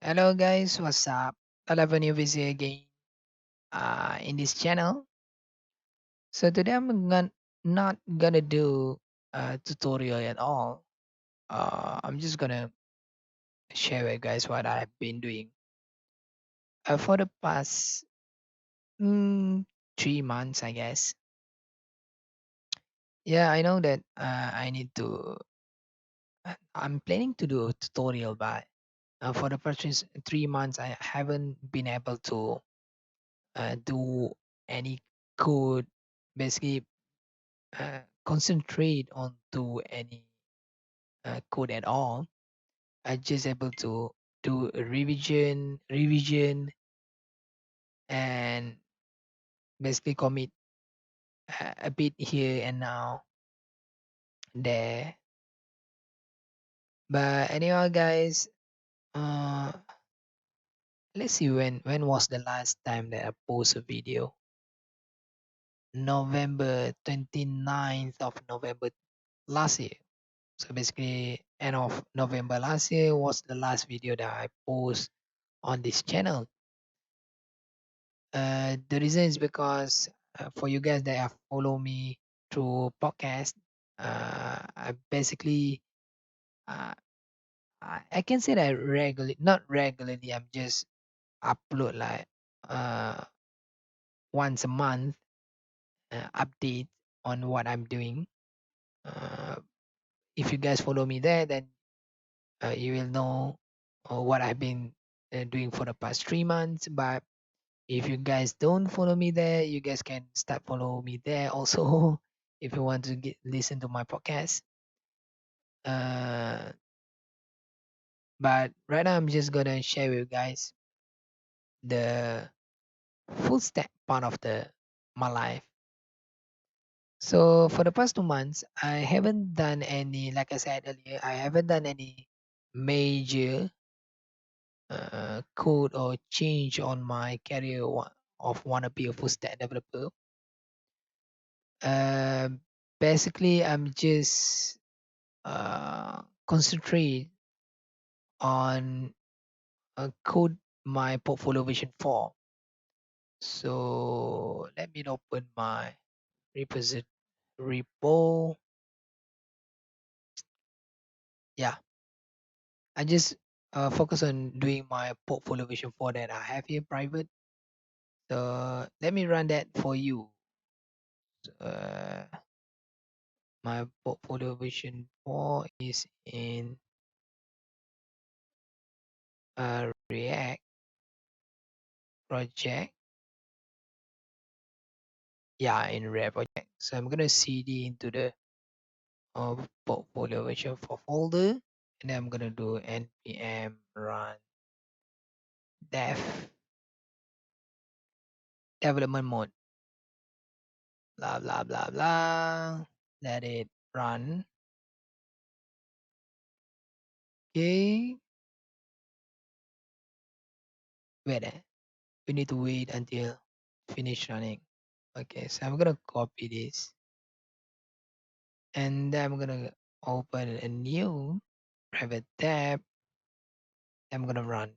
Hello guys, what's up? Newb here again in this channel. So today not gonna do a tutorial at all. I'm just gonna share with you guys what I've been doing for the past mm, 3 months, I guess. Yeah, I know that I need to. I'm planning to do a tutorial, but for the past 3 months, I haven't been able to do any code basically concentrate on to any code at all. I just able to do a revision, and basically commit a bit here and now there. But anyhow, guys, uh, let's see when was the last time that I post a video. November 29th of November last year. So basically, end of November last year was the last video that I post on this channel. The reason is because for you guys that have follow me through podcast, I basically uh, I can say that regularly, not regularly. I'm just upload like uh, once a month update on what I'm doing. Uh, if you guys follow me there, then you will know what I've been doing for the past 3 months. But if you guys don't follow me there, you guys can start follow me there also if you want to listen to my podcast. Uh, but right now, I'm just gonna share with you guys the full step part of the my life. So for the past 2 months, I haven't done any, like I said earlier, I haven't done any major code or change on my career of wanna be a full stack developer. Uh, Basically, I'm just concentrate on code my portfolio version 4. So let me open my repository repo. Yeah, I just focus on doing my portfolio version 4 that I have here private. So let me run that for you. Uh, my portfolio version 4 is in React project. Yeah, in React project. So I'm gonna cd into the portfolio version 4 folder, and then I'm gonna do npm run dev development mode. Blah blah blah blah. Let it run. Okay. Wait. We need to wait until finish running. Okay, so I'm gonna copy this, and then I'm gonna open a new private tab. I'm gonna run.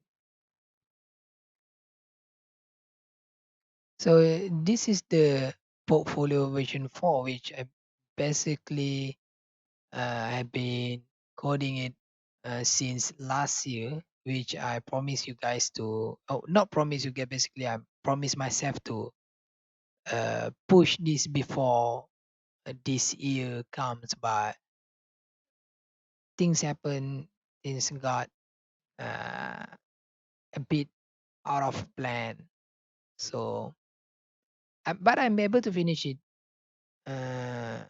So this is the portfolio version 4, which I basically have been coding it since last year, which I promise you guys to, oh, not promise you guys, basically I promise myself to push this before this year comes, but things happen, things got uh, a bit out of plan. So, but I'm able to finish it, uh,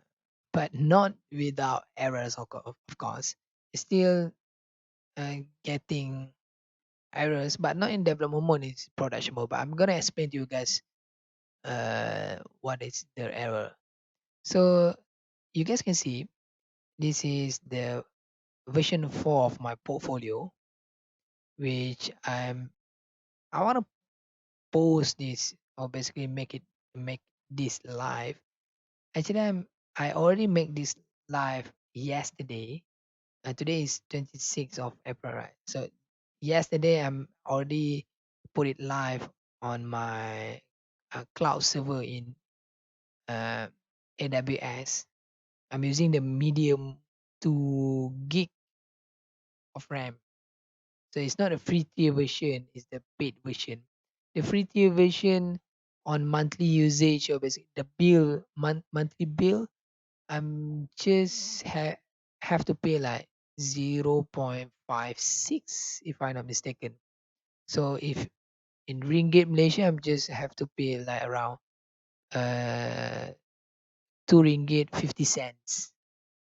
but not without errors, of course. Still getting errors, but not in development mode, it's production mode. But I'm gonna explain to you guys what is the error. So you guys can see this is the version 4 of my portfolio, which I want to post this or basically make this live. Actually, I already make this live yesterday. Today is 26th of April, right? So yesterday I'm already put it live on my cloud server in uh, AWS. I'm using the medium 2 gig of RAM. So it's not a free tier version, it's the paid version. The free tier version on monthly usage or basically the monthly bill, I'm just have to pay like 0.56 if I'm not mistaken. So if in ringgit Malaysia, I'm just have to pay like around uh 2 ringgit 50 cents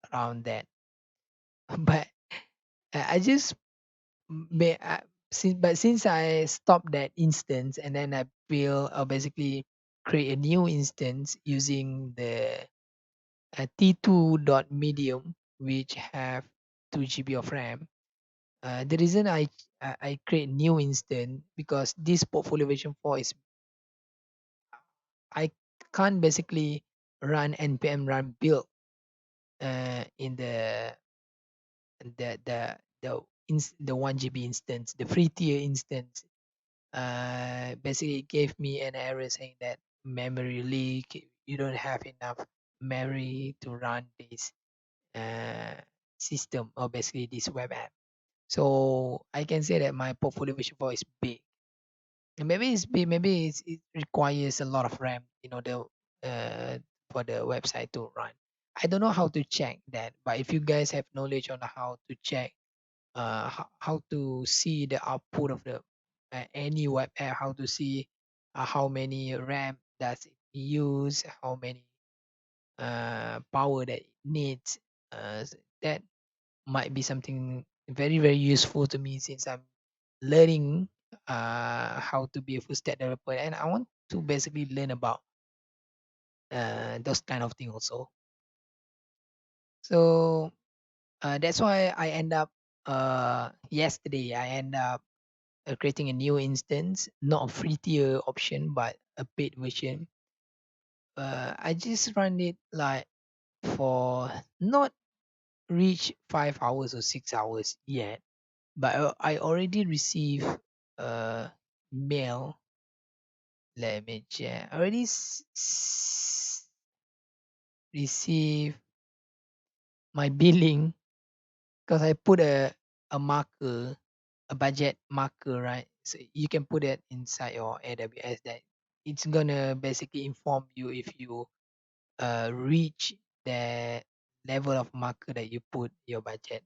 around that. But I just may since I stopped that instance and then I will basically create a new instance using the T2 dot medium which have 2 GB of RAM. The reason I create new instance because this portfolio version 4 is I can't basically run npm run build in the 1 GB instance, the free tier instance. Basically it gave me an error saying that memory leak, you don't have enough memory to run this uh, system or basically this web app. So I can say that my portfolio version 4 is big. And maybe it's big, maybe it requires a lot of RAM in order for the website to run. I don't know how to check that, but if you guys have knowledge on how to check how to see the output of the any web app, how to see how many RAM does it use, how many power that it needs. That might be something very very useful to me since I'm learning how to be a full stack developer, and I want to basically learn about those kind of things also. So that's why I end up yesterday I end up creating a new instance, not a free tier option, but a paid version. I just run it like for not reach 5 hours or 6 hours yet, but I already received mail. Let me check. I already received my billing because I put a marker, a budget marker, right? So you can put it inside your AWS that it's gonna basically inform you if you reach the level of marker that you put your budget.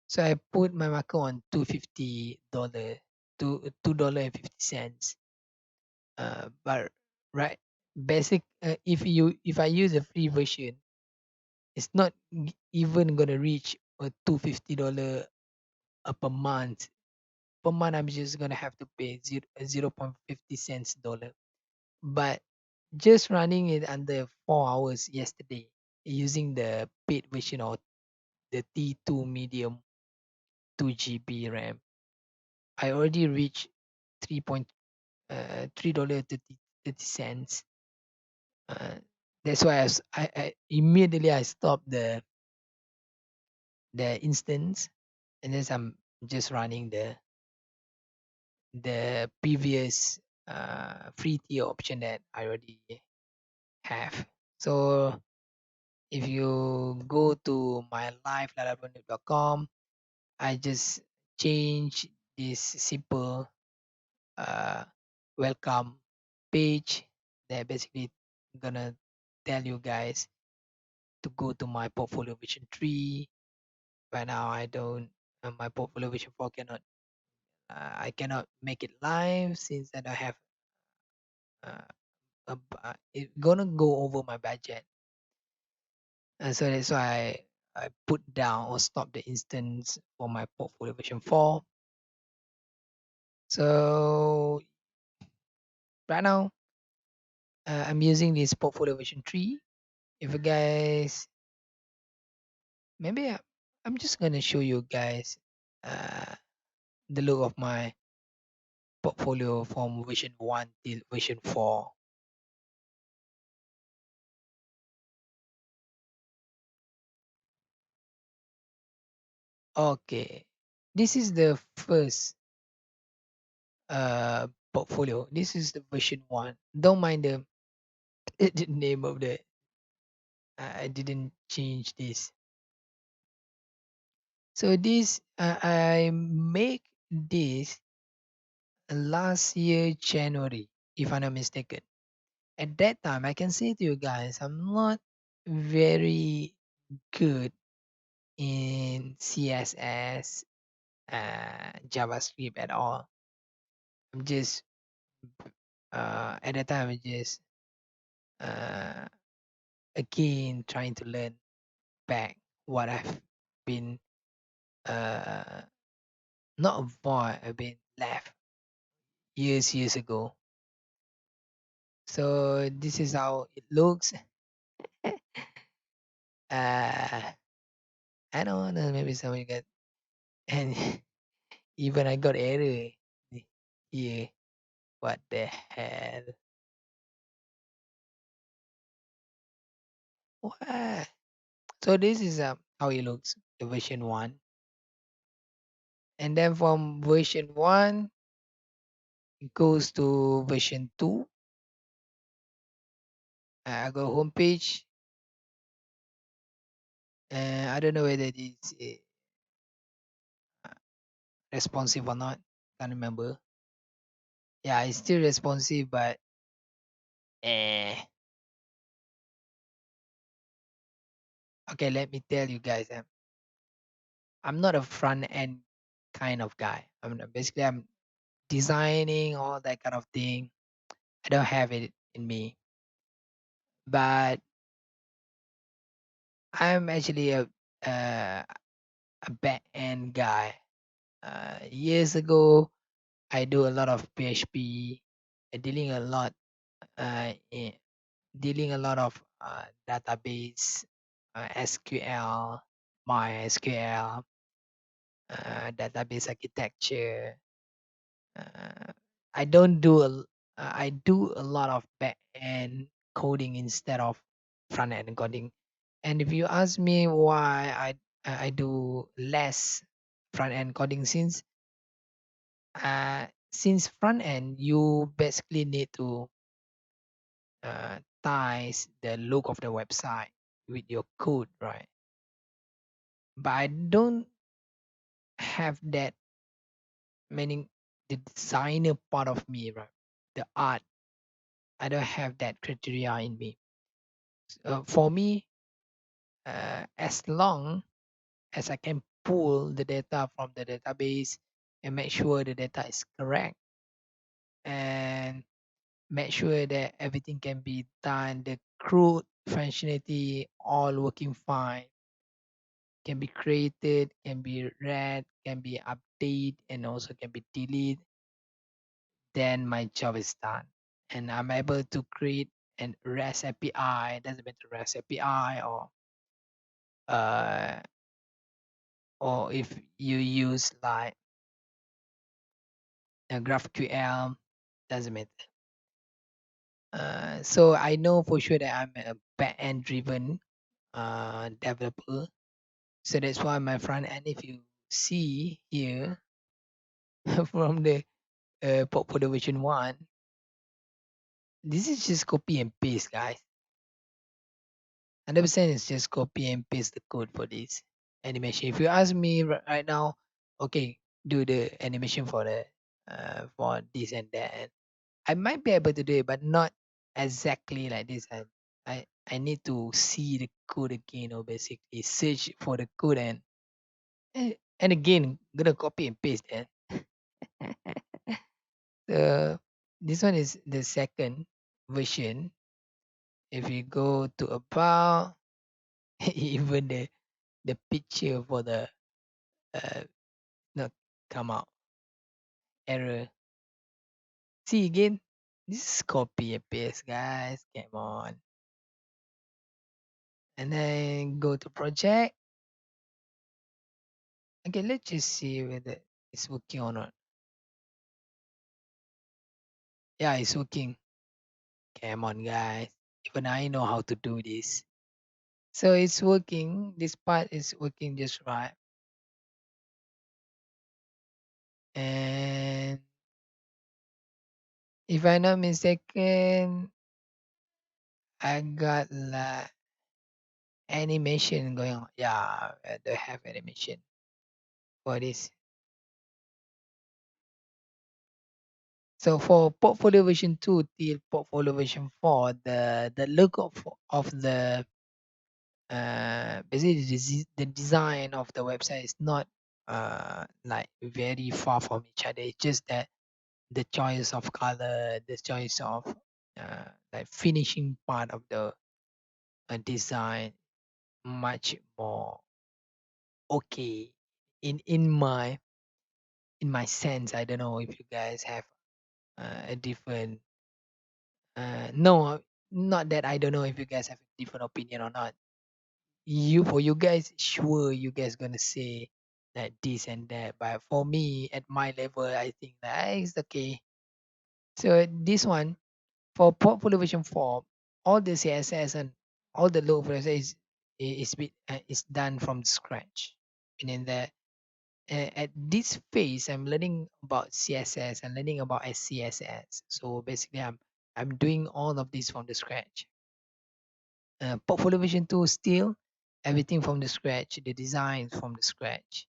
So I put my marker on $250, $2.50. But right, basic if I use a free version, it's not even gonna reach a $250 per month. Per month, I'm just gonna have to pay 0.50 cents dollar. But just running it under 4 hours yesterday using the paid version or the T2 medium 2 GB RAM, I already reached 3.30 cents. Uh, that's why I immediately I stopped the instance and then I'm just running the previous free tier option that I already have. So if you go to my live lalapolalaanewb.com, I just change this simple uh, welcome page that basically gonna tell you guys to go to my portfolio vision 3. Right now I don't my portfolio vision 4 cannot I cannot make it live since I don't have uh, it gonna go over my budget. And so that's why I put down or stop the instance for my portfolio version 4. So right now, I'm using this portfolio version 3. If you guys, maybe I'm just gonna show you guys uh, the look of my portfolio from version 1 till version 4. Okay, this is the first. portfolio. This is the version one. Don't mind the, the name of the. I didn't change this. So this I make this last year January, if I'm not mistaken. At that time, I can say to you guys, I'm not very good in CSS, JavaScript at all. I'm just at that time, I just uh, again trying to learn back what I've been uh, not avoid, I've been left years ago. So this is how it looks. uh, I don't know, maybe someone got and even I got error here. What the hell? What? So this is how it looks, the version one. And then from version one, it goes to version two. I go homepage. I don't know whether it's responsive or not. Can't remember. Yeah, it's still responsive, but eh. Okay, let me tell you guys. I'm not a front end kind of guy. Basically I'm designing all that kind of thing. I don't have it in me, but I'm actually uh, a back end guy. Years ago, I do a lot of PHP, dealing a lot, dealing a lot of database, SQL, MySQL, database architecture. Uh, I don't do I do a lot of back end coding instead of front end coding. And if you ask me why I do less front end coding, since front end you basically need to ties the look of the website with your code, right? But I don't have that, meaning the designer part of me, right? The art, I don't have that criteria in me. For me, as long as I can pull the data from the database and make sure the data is correct and make sure that everything can be done, the crude functionality all working fine, can be created, can be read, can be updated, and also can be deleted, then my job is done. And I'm able to create an REST API, doesn't matter REST API uh, or if you use like a GraphQL, doesn't matter. So I know for sure that I'm a back-end driven developer. So that's why my front end, if you see here from the portfolio version one, this is just copy and paste, guys. 100% is just copy and paste the code for this animation. If you ask me right now, okay, do the animation for this and that, and I might be able to do it, but not exactly like this. I need to see the code again, or basically search for the code and again gonna copy and paste it. The this one is the second version. If you go to about, even the picture for the not come out, error. See again, this is copy and paste, guys. Come on. And then go to project. Okay, let's just see whether it's working or not. Yeah, it's working. Come on, guys. Even I know how to do this. So it's working. This part is working just right. And If I'm not mistaken, I got animation going on. Yeah, they have animation for this. So for Portfolio version 2 till Portfolio version 4, the look of the basically the design of the website is not like very far from each other. It's just that the choice of color, the choice of like finishing part of the design much more okay in my sense. I don't know if you guys have a different no, not that I don't know if you guys have a different opinion or not. For you guys, sure, you guys gonna say that this and that, but for me at my level, I think that is okay. So this one for portfolio version 4, all the CSS and all the logo process is done from scratch, meaning that at this phase I'm learning about CSS and learning about SCSS. So basically I'm doing all of this from the scratch. Portfolio version 2 still everything from the scratch, the design from the scratch.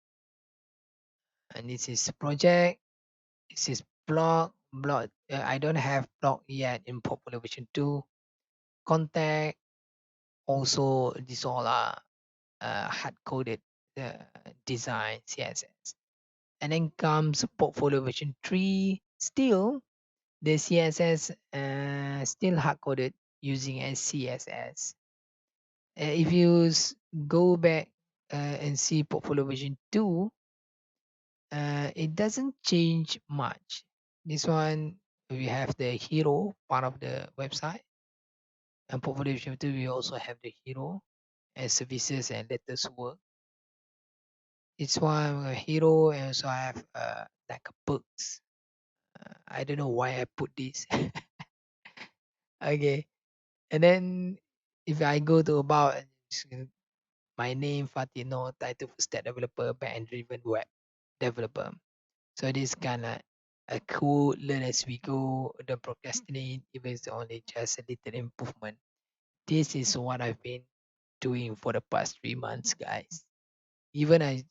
And this is project, this is blog. I don't have blog yet in portfolio version 2. Contact, also these all are hard coded uh, design CSS. And then comes portfolio version 3, still the CSS still hard coded using as CSS. If you go back and see portfolio version 2, it doesn't change much. This one, we have the hero part of the website. And portfolio version 2, we also have the hero and services and letters work. It's one a hero, and so I have like a books. I don't know why I put this. Okay. And then if I go to about my name, Fatino, title for stack developer, backend driven web developer. So this kind of a cool learn as we go, don't procrastinate, even it's only just a little improvement. This is what I've been doing for the past 3 months, guys. Even I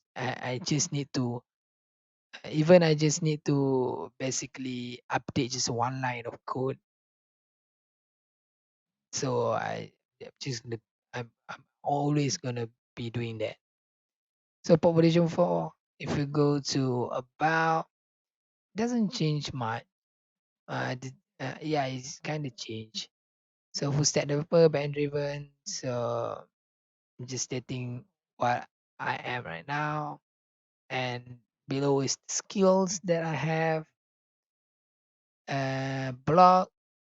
just need to basically update just one line of code. So I'm just gonna I'm always gonna be doing that. So population 4, if you go to about, doesn't change much. Yeah, it's kind of changed. So full stack developer, band driven. So I'm just stating what I am right now, and below is the skills that I have. Blog,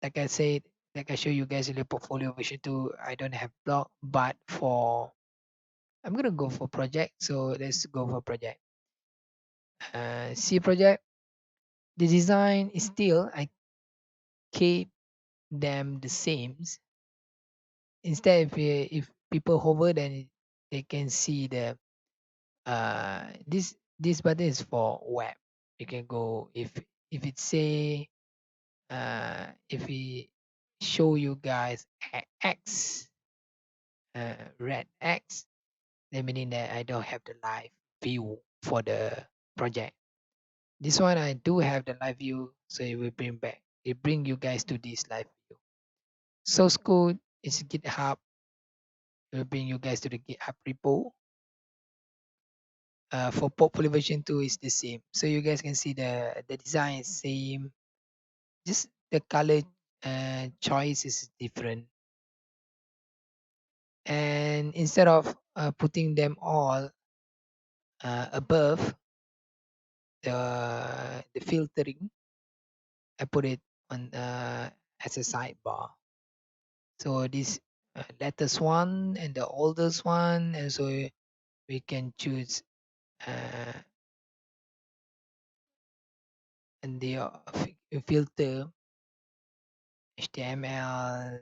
like I said, like I show you guys in the portfolio version 2, I don't have blog, but I'm gonna go for project. So let's go for project. C project. The design is still I keep them the same. Instead, if people hover, then they can see this button is for web. You can go if it say if we show you guys X red X, then meaning that I don't have the live view for the project. This one I do have the live view, so it will bring you guys to this live view. Source code is GitHub. It will bring you guys to the GitHub repo. For portfolio version 2 is the same. So you guys can see the design is same. Just the color choice is different. And instead of putting them all above the filtering, I put it on as a sidebar. So this latest one and the oldest one, and so we can choose uh, and the filter HTML,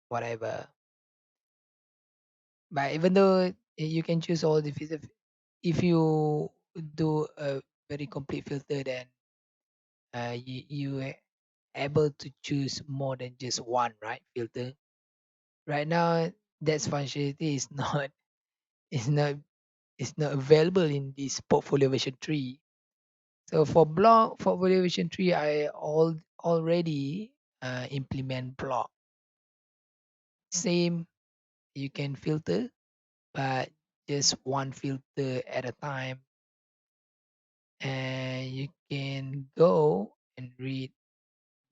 whatever. But even though you can choose all the filter, if you do a very complete filter, then you able to choose more than just one, right, filter. Right now, that functionality is not is not is not available in this portfolio version 3. So for block portfolio version 3, I already implement block. Same, you can filter, but just one filter at a time, and you can go and read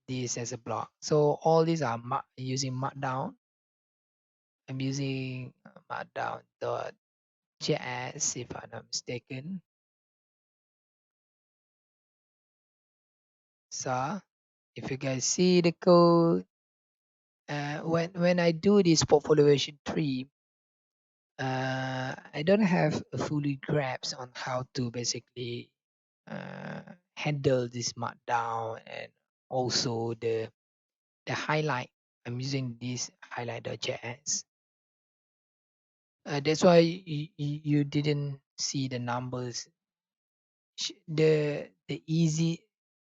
this as a block. So all these are using Markdown. I'm using Markdown.js if I'm not mistaken. So if you guys see the code, when I do this portfolio version 3, I don't have a fully grasp on how to basically uh, handle this markdown, and also the highlight. I'm using this highlight.js. That's why you didn't see the numbers. The easy,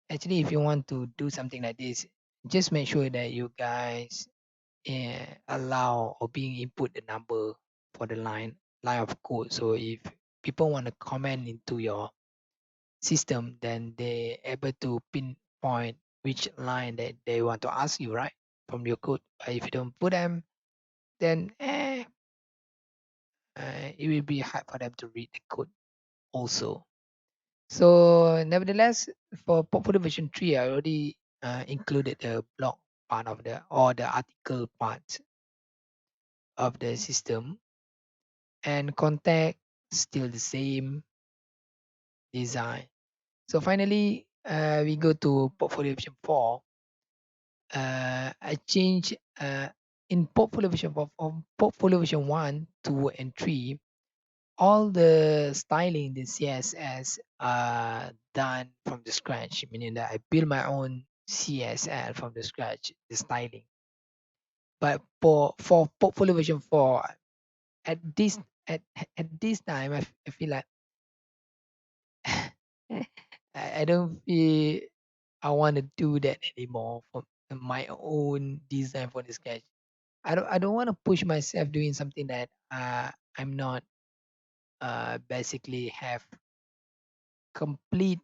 actually, if you want to do something like this, just make sure that you guys allow or being input the number for the line of code. So if people want to comment into your system, then they able to pinpoint which line that they want to ask you, right, from your code. But if you don't put them, then it will be hard for them to read the code also. So nevertheless, for portfolio version 3, I already included the blog part of the or the article part of the system, and contact still the same design. So finally, we go to portfolio version 4. I change in portfolio version 4, from portfolio version 1, 2, and 3. All the styling, the CSS, are done from the scratch, meaning that I build my own CSS from the scratch, the styling. But for portfolio version 4, at this at this time, I feel like I don't feel I want to do that anymore for my own design for the sketch. I don't want to push myself doing something that I'm not basically have complete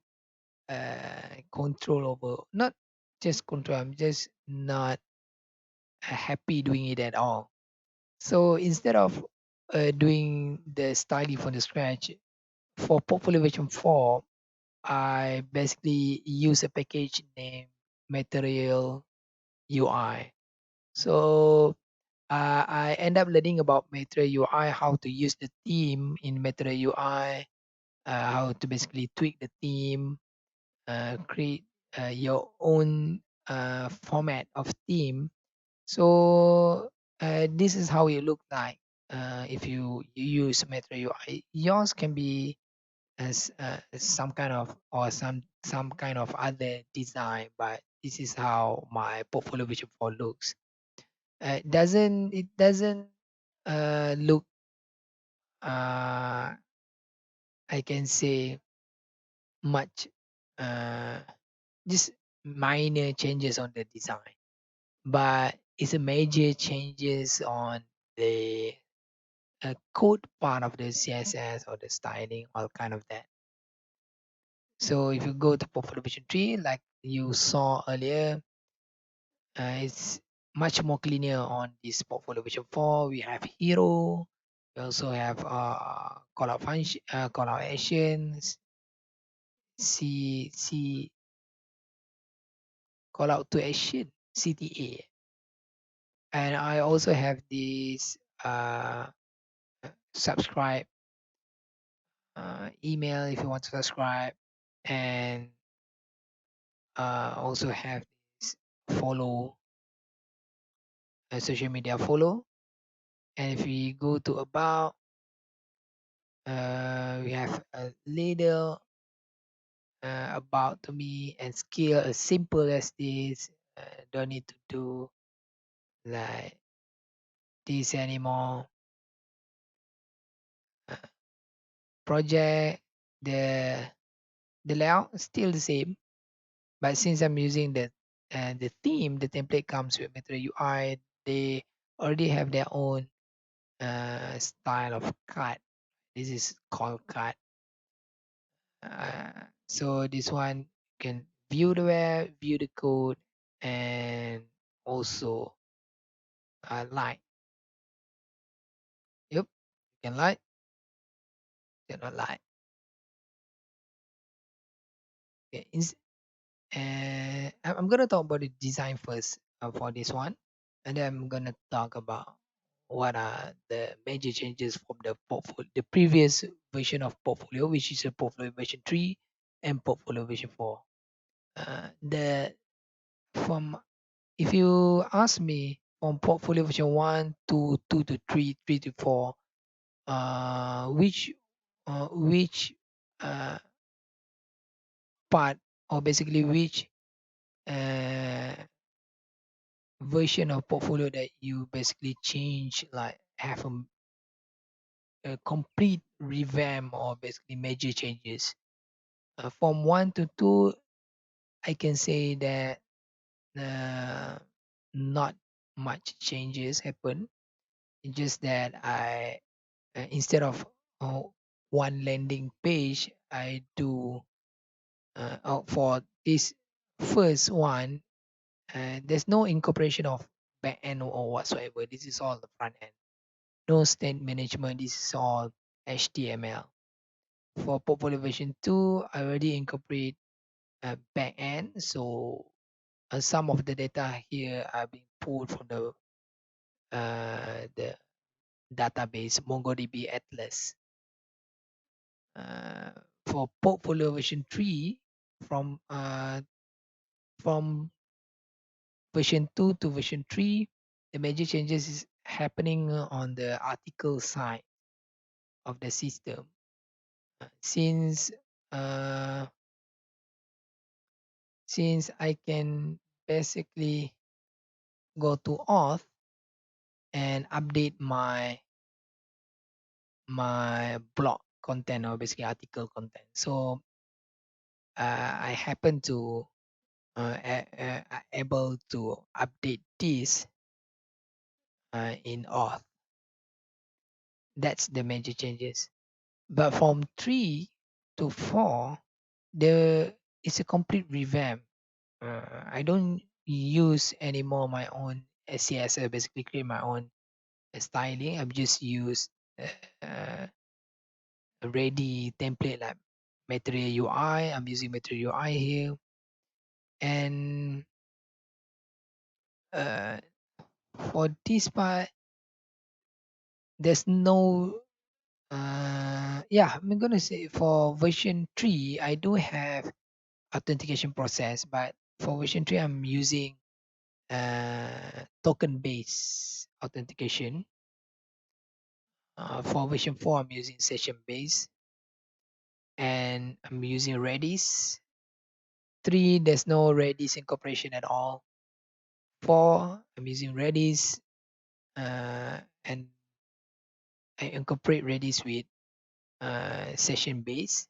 control over. Not just control. I'm just not happy doing it at all. So instead of doing the styling from the scratch for portfolio version 4, I basically use a package named Material UI. So I end up learning about Material UI, how to use the theme in Material UI, how to basically tweak the theme, create your own format of theme. So this is how it look like if you use Material UI. Yours can be as some kind of or some kind of other design, but this is how my portfolio vision 4 looks. It doesn't look uh I can say much, uh just minor changes on the design, but it's a major changes on the code part of the CSS or the styling, all kind of that. So if you go to portfolio vision 3, like you saw earlier, it's much more cleaner on this portfolio version 4. We have hero. We also have call out function, call out actions, C call out to action, CTA. And I also have this subscribe email if you want to subscribe, and also have this follow, social media follow. And if we go to about, we have a little about to me and skill as simple as this. Don't need to do like this anymore. Uh, project, the the layout is still the same, but since I'm using and the theme, the template comes with Metro UI. They already have their own style of cut. This is called cut. So this one can view the web, view the code, and also light. Yep, you can light, cannot light. Okay, I'm gonna talk about the design first for this one, and then I'm gonna talk about what are the major changes from the portfolio, the previous version of portfolio, which is a portfolio version 3 and portfolio version 4. The from If you ask me from portfolio version 1 to 2 to 3, 3 to 4, which uh, part, or basically which uh, version of portfolio that you basically change, like have a complete revamp or basically major changes. From 1 to 2, I can say that uh, not much changes happen. It's just that instead of uh, one landing page, I do for this first one, there's no incorporation of back end or whatsoever. This is all the front end. No state management. This is all HTML. For portfolio version 2, I already incorporate back end. So some of the data here are being pulled from the database MongoDB Atlas. Uh, for portfolio version 3, from from version 2 to version 3, the major changes is happening on the article side of the system. Since uh, since I can basically go to auth and update my blog content, or basically article content. So I happen to able to update this in auth. That's the major changes. But from 3 to 4, there is a complete revamp. I don't use anymore my own CSS, basically create my own styling. I've just used uh, a ready template like Material UI. I'm using Material UI here. And uh, for this part, there's no yeah, I'm gonna say for version 3, I do have authentication process, but for version 3, I'm using token based authentication. For version 4, I'm using session based, and I'm using Redis. 3, there's no Redis incorporation at all. 4, I'm using Redis, and I incorporate Redis with session based.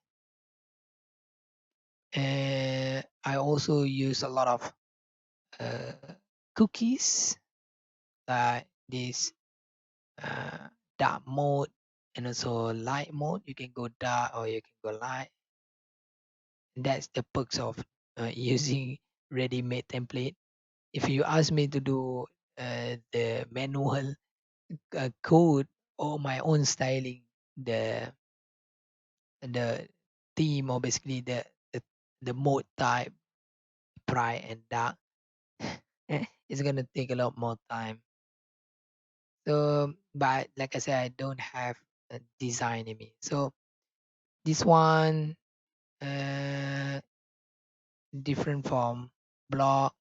And I also use a lot of uh, cookies, like this dark mode and also light mode. You can go dark or you can go light. And that's the perks of using ready-made template. If you ask me to do the manual code or my own styling, the theme, or basically the mode type, bright and dark, it's gonna take a lot more time. So, but like I said, I don't have a design in me. So this one, uh, different from blog.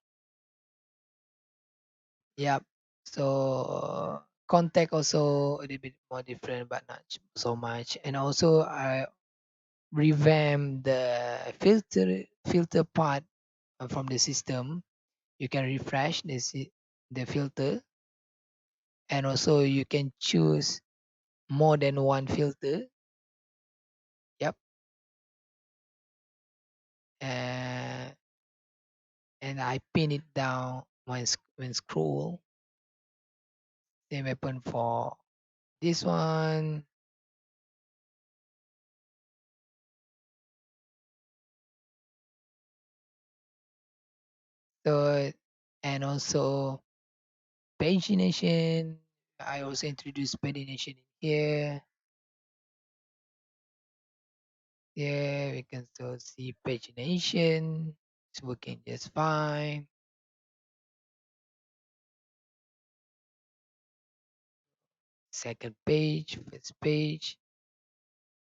Yep. So contact also a little bit more different, but not so much. And also I revamp the filter part from the system. You can refresh the filter, and also you can choose more than one filter. Yep. Uh, and I pin it down when scroll. Same happen for this one. So, and also pagination. I also introduced pagination in here. Yeah, we can still see pagination. It's working just fine. Second page, first page,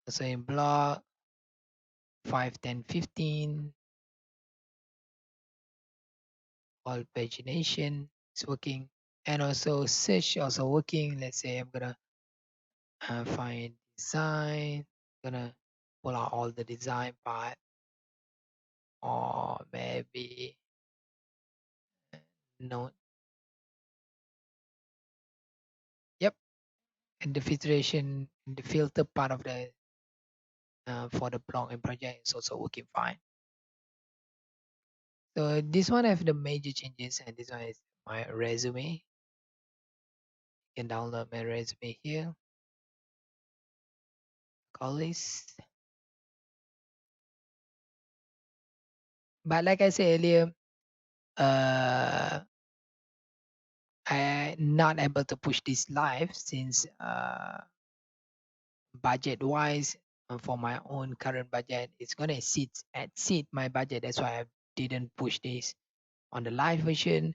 also in block 5, 10, 15. All pagination is working, and also search also working. Let's say I'm gonna find design, gonna pull out all the design part, or maybe no. Yep, and the filtration, the filter part of the for the blog and project is also working fine. So this one have the major changes, and this one is my resume. You can download my resume here. Call this. But like I said earlier, uh, I'm not able to push this live since budget wise, for my own current budget, it's gonna exceed my budget. That's why I didn't push this on the live version.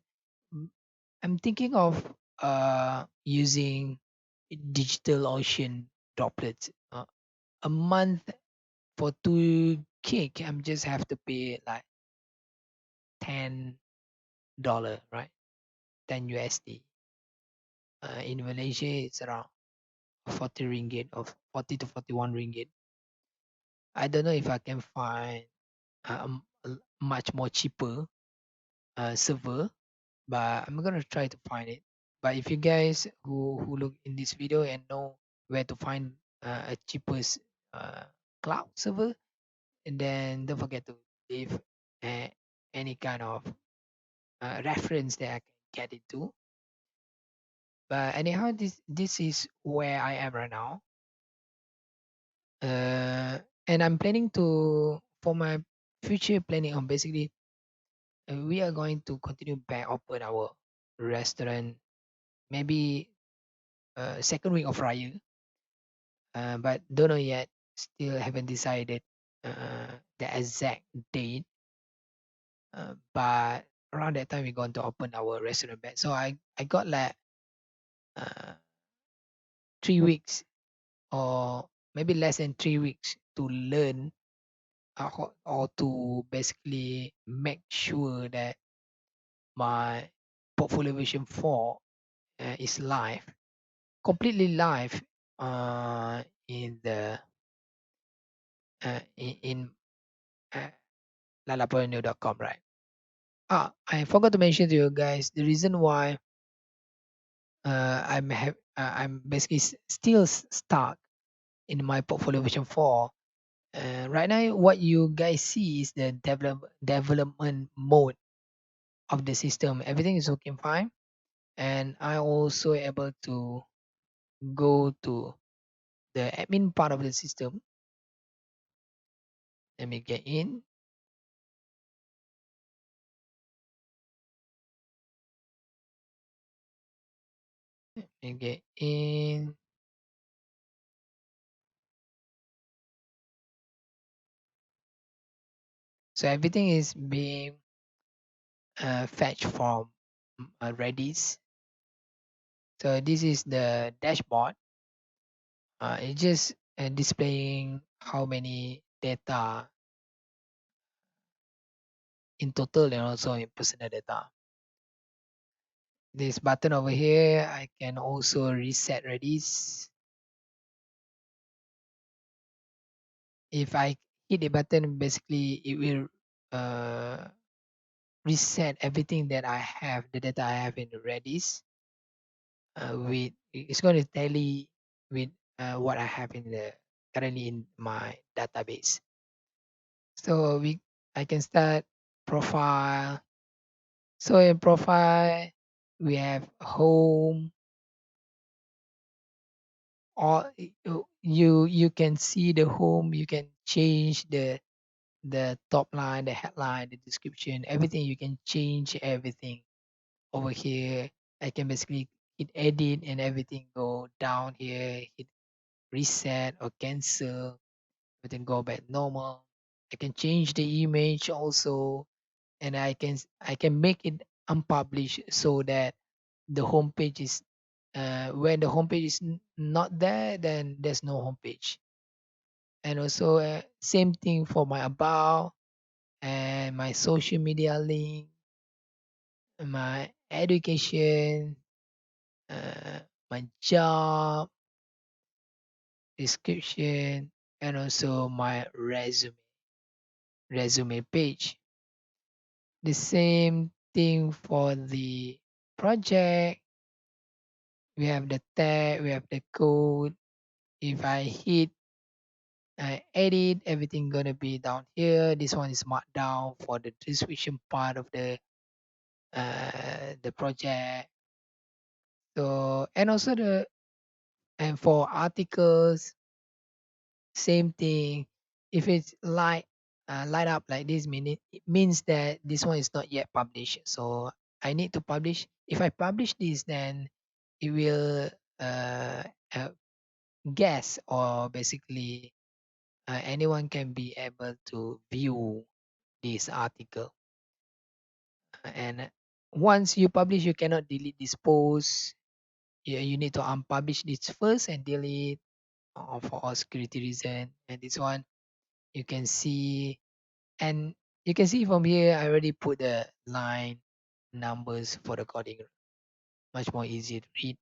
I'm thinking of using digital ocean droplets. A month for 2 gig, I'm just have to pay like $10, right? 10 USD. In Malaysia, it's around 40 ringgit, of 40 to 41 ringgit. I don't know if I can find a much more cheaper server, but I'm gonna try to find it. But if you guys who look in this video and know where to find a cheapest cloud server, and then don't forget to leave uh, any kind of reference that I can get it to. But anyhow, this is where I am right now. And I'm planning to, for my future planning on basically, we are going to continue back open our restaurant maybe second week of Raya, but don't know yet. Still haven't decided the exact date. But around that time we're going to open our restaurant back. So I got like uh, 3 weeks, or maybe less than 3 weeks, to learn or to basically make sure that my portfolio version 4 is live, completely live, in the in uh, lalapolalaanewb.com, right? I forgot to mention to you guys the reason why I'm basically still stuck in my portfolio version 4. Right now, what you guys see is the development mode of the system. Everything is working fine, and I also able to go to the admin part of the system. Let me get in. Let me get in. So everything is being fetched from Redis. So this is the dashboard. It's just displaying how many data in total and also in personal data. This button over here, I can also reset Redis. If I hit the button, basically it will reset everything that I have, the data I have in Redis. With it's going to tally with what I have in the currently in my database. So I can start profile. So in profile, we have home. Or you can see the home. You can change the top line, the headline, the description, everything. You can change everything over here. I can basically hit edit and everything go down here. Hit reset or cancel. Everything go back normal. I can change the image also, and I can make it unpublished so that the homepage is when the homepage is not there, then there's no homepage. And also same thing for my about and my social media link, my education, uh, my job description, and also my resume page. The same thing for the project. We have the tag, we have the code. If I hit edit, everything gonna be down here. This one is marked down for the description part of the project. So and also the and for articles, same thing. If it's light up like this, it means that this one is not yet published. So I need to publish. If I publish this, then it will uh, uh, guess, or basically anyone can be able to view this article. And once you publish, you cannot delete this post. You need to unpublish this first and delete for all security reason. And this one you can see, and you can see from here I already put the line numbers for the coding, much more easier to read.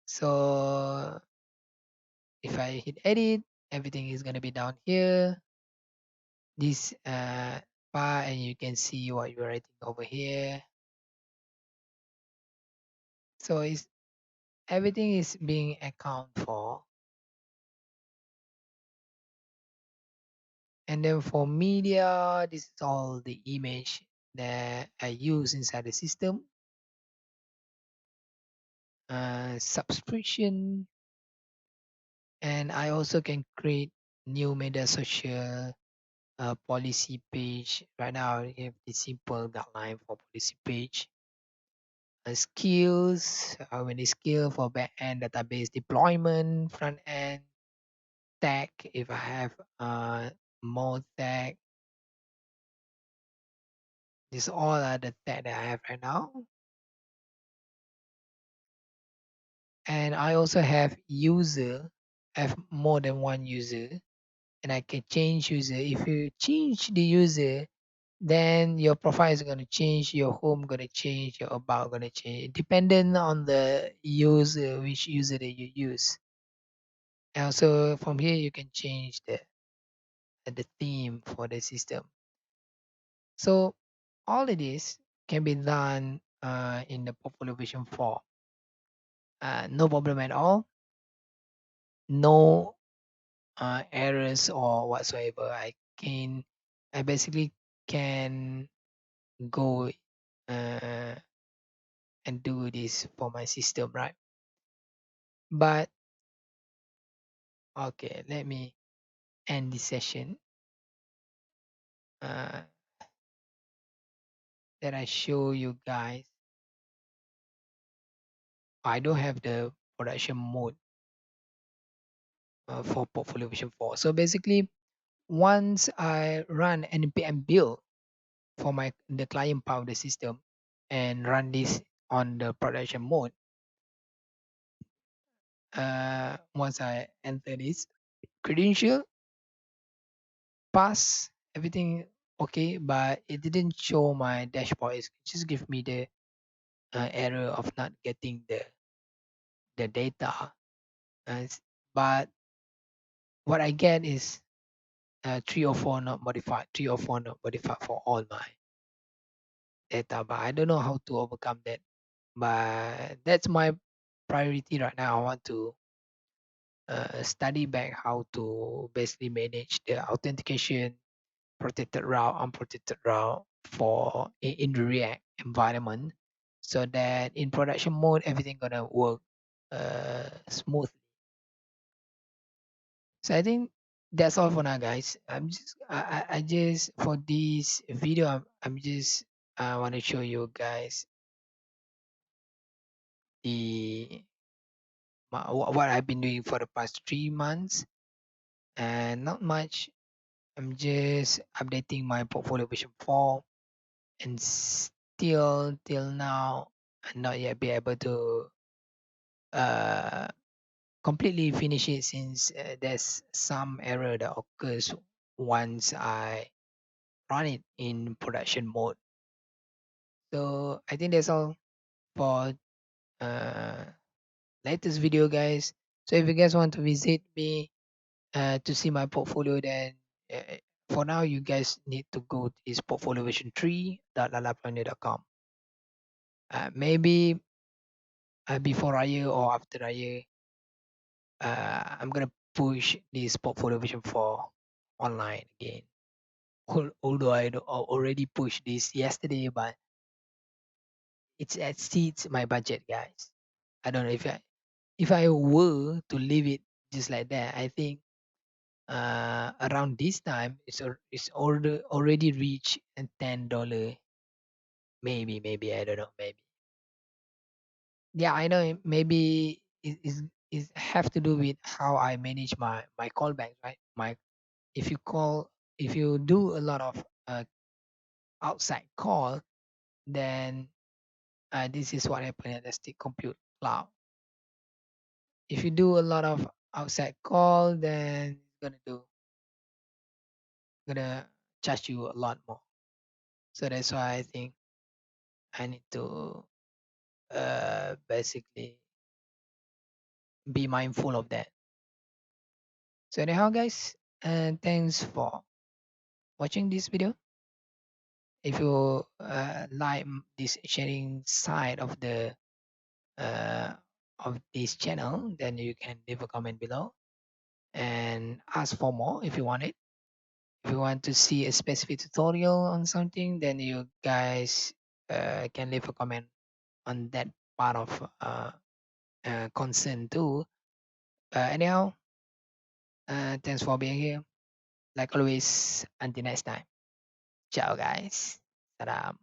So if I hit edit, everything is going to be down here, this part, and you can see what you're writing over here. So it's everything is being accounted for. And then for media, this is all the image that I use inside the system. Subscription, and I also can create new media social policy page. Right now, I have the simple guideline for policy page. Skills, when the skill for back-end database deployment, front-end tag, if I have more tag. These all are the tag that I have right now. And I also have user. I have more than one user, and I can change user. If you change the user, then your profile is gonna change, your home gonna change, your about gonna change, depending on the user, which user that you use. And also from here you can change the theme for the system. So all of this can be done in the portfolio version 4. No problem at all. No errors or whatsoever. I basically can go uh, and do this for my system, right? But okay, let me end this session. Uh, that I show you guys. I don't have the production mode for portfolio version 4. So basically, once I run npm build for the client part of the system and run this on the production mode, once I enter this credential, pass everything okay, but it didn't show my dashboard. It just give me the error of not getting the data. But what I get is 304 not modified, 304 not modified for all my data. But I don't know how to overcome that. But that's my priority right now. I want to study back how to basically manage the authentication, protected route, unprotected route, in the React environment, so that in production mode everything gonna work smooth. So I think that's all for now, guys. I just for this video I'm just I want to show you guys the what I've been doing for the past 3 months, and not much. I'm just updating my portfolio version 4, and still till now I'm not yet be able to uh completely finish it, since there's some error that occurs once I run it in production mode. So I think that's all for uh, latest video, guys. So if you guys want to visit me to see my portfolio, then for now you guys need to go to this portfolio version 3.lalapolalaanewb.com. Maybe before Raya or after Raya, I'm gonna push this portfolio version 4 online again. Although already pushed this yesterday, but it's exceeds my budget, guys. I don't know if I were to leave it just like that. I think around this time it's already reached $10. Maybe I don't know. Maybe, yeah, I know. Maybe it have to do with how I manage my callbacks, right? My if you call if you do a lot of outside call, then this is what happened at the Stick Compute Cloud. If you do a lot of outside call, then it's gonna charge you a lot more. So that's why I think I need to basically be mindful of that. So anyhow, guys, and thanks for watching this video. If you like this sharing side uh, of this channel, then you can leave a comment below and ask for more if you want it. If you want to see a specific tutorial on something, then you guys can leave a comment on that part of concern too. Anyhow, thanks for being here. Like always, until next time. Ciao, guys. Salam.